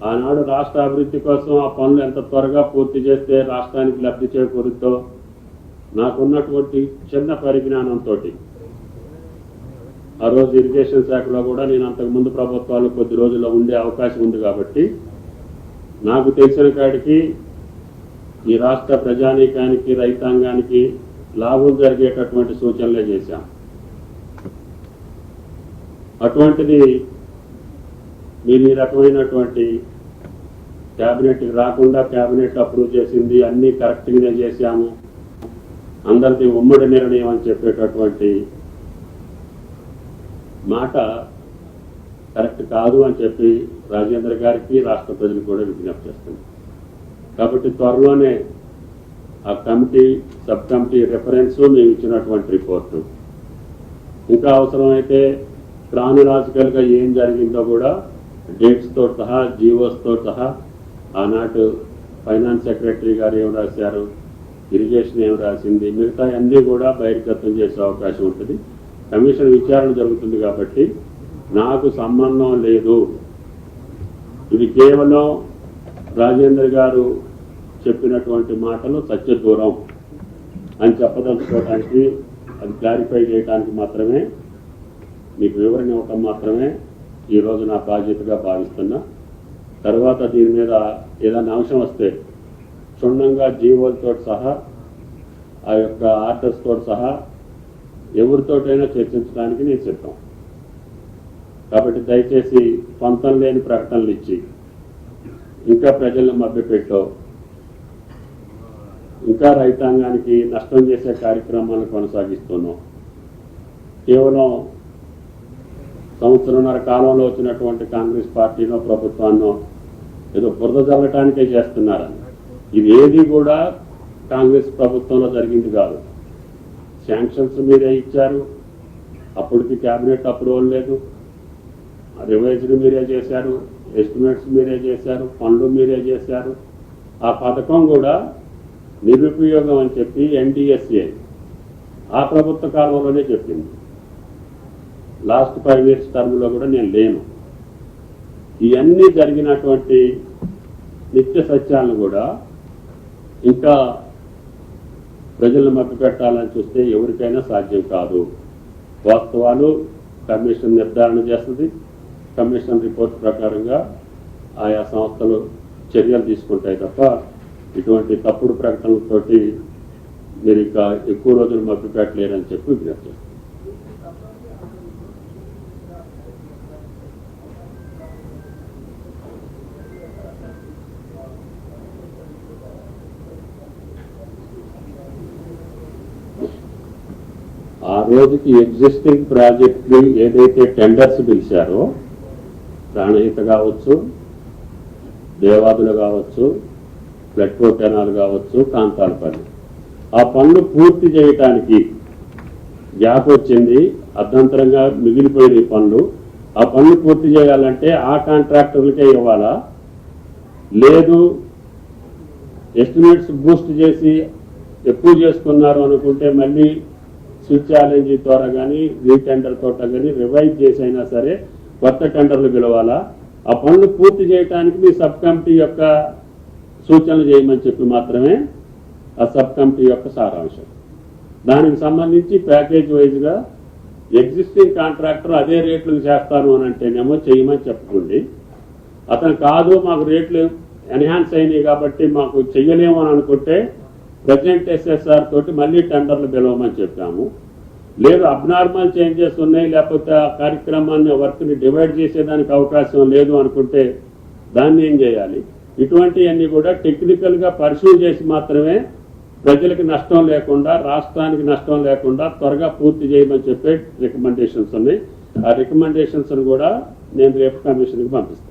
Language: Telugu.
ఆనాడు రాష్ట్ర అభివృద్ధి కోసం ఆ పనులు ఎంత త్వరగా పూర్తి చేస్తే రాష్ట్రానికి లబ్ధి చేకూరుతో నాకున్నటువంటి చిన్న పరిజ్ఞానంతో ఆ రోజు ఇరిగేషన్ శాఖలో కూడా నేను అంతకుముందు ప్రభుత్వాలు కొద్ది రోజుల్లో ఉండే అవకాశం ఉంది కాబట్టి నాకు తెలిసిన కాడికి ఈ రాష్ట్ర ప్రజానీకానికి రైతాంగానికి లాభం జరిగేటటువంటి సూచనలే చేశాం. అటువంటిది మీరు ఈ రకమైనటువంటి క్యాబినెట్ రాకుండా క్యాబినెట్ అప్రూవ్ చేసింది అన్ని కరెక్ట్గానే చేశాము, అందరిది ఉమ్మడి నిర్ణయం అని చెప్పేటటువంటి మాట కరెక్ట్ కాదు అని చెప్పి రాజేంద్ర గారికి రాష్ట్ర ప్రజలు కూడా విజ్ఞప్తి చేస్తుంది. కాబట్టి త్వరలోనే ఆ కమిటీ సబ్ కమిటీ రిఫరెన్స్ మేము ఇచ్చినటువంటి రిపోర్టు ఇంకా అవసరమైతే క్రానలాజికల్గా ఏం జరిగిందో కూడా డేట్స్తో సహా జీవోస్తో సహా ఆనాటి ఫైనాన్స్ సెక్రటరీ గారు ఏం రాశారు, ఇరిగేషన్ ఏం రాసింది, మిగతా అన్నీ కూడా బహిర్గతం చేసే అవకాశం ఉంటుంది. కమిషన్ విచారణ జరుగుతుంది కాబట్టి నాకు సంబంధం లేదు, ఇది కేవలం రాజేంద్ర గారు చెప్పినటువంటి మాటలు సత్య దూరం అని చెప్పదలుచుకోవడానికి, అది క్లారిఫై చేయడానికి మాత్రమే, మీకు వివరణ ఇవ్వటం మాత్రమే ఈరోజు నా బాధ్యతగా భావిస్తున్నా. తర్వాత దీని మీద ఏదైనా అంశం వస్తే క్షుణ్ణంగా జీవోలతో సహా ఆ యొక్క ఆర్డర్స్తో సహా ఎవరితోటైనా చర్చించడానికి నేను సిద్ధం. కాబట్టి దయచేసి పొంతం లేని ప్రకటనలు ఇచ్చి ఇంకా ప్రజలను మభ్యపెట్టో ఇంకా రైతాంగానికి నష్టం చేసే కార్యక్రమాలను కొనసాగిస్తున్నాం. కేవలం సంవత్సరంన్నర కాలంలో వచ్చినటువంటి కాంగ్రెస్ పార్టీనో ప్రభుత్వాన్నో ఏదో బురద జల్లటానికే చేస్తున్నారని, ఇది ఏది కూడా కాంగ్రెస్ ప్రభుత్వంలో జరిగింది కాదు. శాంక్షన్స్ మీరే ఇచ్చారు, అప్పటికి క్యాబినెట్ అప్రూవల్ లేదు, రివైజ్డ్ మీరే చేశారు, ఎస్టిమేట్స్ మీరే చేశారు, ఫండ్లు మీరే చేశారు. ఆ పథకం కూడా నిరుపయోగం అని చెప్పి ఎన్డీఎస్ఏ ఆ ప్రభుత్వ కాలంలోనే చెప్పింది. లాస్ట్ 5 years టర్మ్లో కూడా నేను లేను. ఇవన్నీ జరిగినటువంటి నిత్య సత్యాలను కూడా ఇంకా ప్రజలను మభ్యపెట్టాలని చూస్తే ఎవరికైనా సాధ్యం కాదు. వాస్తవాలు కమిషన్ నిర్ధారణ చేస్తుంది. కమిషన్ రిపోర్ట్ ప్రకారంగా ఆయా సంస్థలు చర్యలు తీసుకుంటాయి తప్ప ఇటువంటి తప్పుడు ప్రకటనలతోటి మీరు ఇంకా ఎక్కువ రోజులు మభ్యపెట్టలేరని చెప్పి విజ్ఞప్తి. ఆ రోజుకి ఎగ్జిస్టింగ్ ప్రాజెక్టులు ఏదైతే టెండర్స్ పిలిచారో, ప్రాణహిత కావచ్చు, దేవాదులు కావచ్చు, ప్లెట్రో కెనాల్ కావచ్చు, కాంతాలపల్లి, ఆ పనులు పూర్తి చేయటానికి గ్యాప్ వచ్చింది, అర్ధంతరంగా మిగిలిపోయిన పనులు. ఆ పనులు పూర్తి చేయాలంటే ఆ కాంట్రాక్టర్లకే ఇవ్వాలా, లేదు ఎస్టిమేట్స్ బూస్ట్ చేసి ఎక్కువ చేసుకున్నారు అనుకుంటే మళ్ళీ స్విచ్ ఛాలెంజ్ ద్వారా కానీ రీటెండర్ తోట కానీ రివైజ్ చేసి అయినా సరే కొత్త టెండర్లు పిలవాలా. ఆ పనులు పూర్తి చేయడానికి మీ సబ్ కమిటీ యొక్క సూచనలు చేయమని చెప్పి మాత్రమే ఆ సబ్ కమిటీ యొక్క సారాంశం. దానికి సంబంధించి ప్యాకేజ్ వైజ్గా ఎగ్జిస్టింగ్ కాంట్రాక్టర్ అదే రేట్లకు చేస్తాను అని అంటేనేమో చేయమని చెప్పుకోండి. అతను కాదు మాకు రేట్లు ఎన్హాన్స్ అయినాయి కాబట్టి మాకు చెయ్యలేము అని అనుకుంటే ప్రజెంట్ ఎస్ఎస్ఆర్ తోటి మళ్ళీ టెండర్లు పిలవమని చెప్పాము. లేదు అబ్నార్మల్ చేంజెస్ ఉన్నాయి, లేకపోతే ఆ కార్యక్రమాన్ని వర్క్ని డివైడ్ చేసేదానికి అవకాశం లేదు అనుకుంటే దాన్ని ఏం చేయాలి? ఇటువంటివన్నీ కూడా టెక్నికల్గా పర్సూ చేసి మాత్రమే ప్రజలకు నష్టం లేకుండా, రాష్ట్రానికి నష్టం లేకుండా త్వరగా పూర్తి చేయమని చెప్పే రికమెండేషన్స్ ఉన్నాయి. ఆ రికమెండేషన్స్ను కూడా నేను రేపు కమిషన్కి పంపిస్తాను.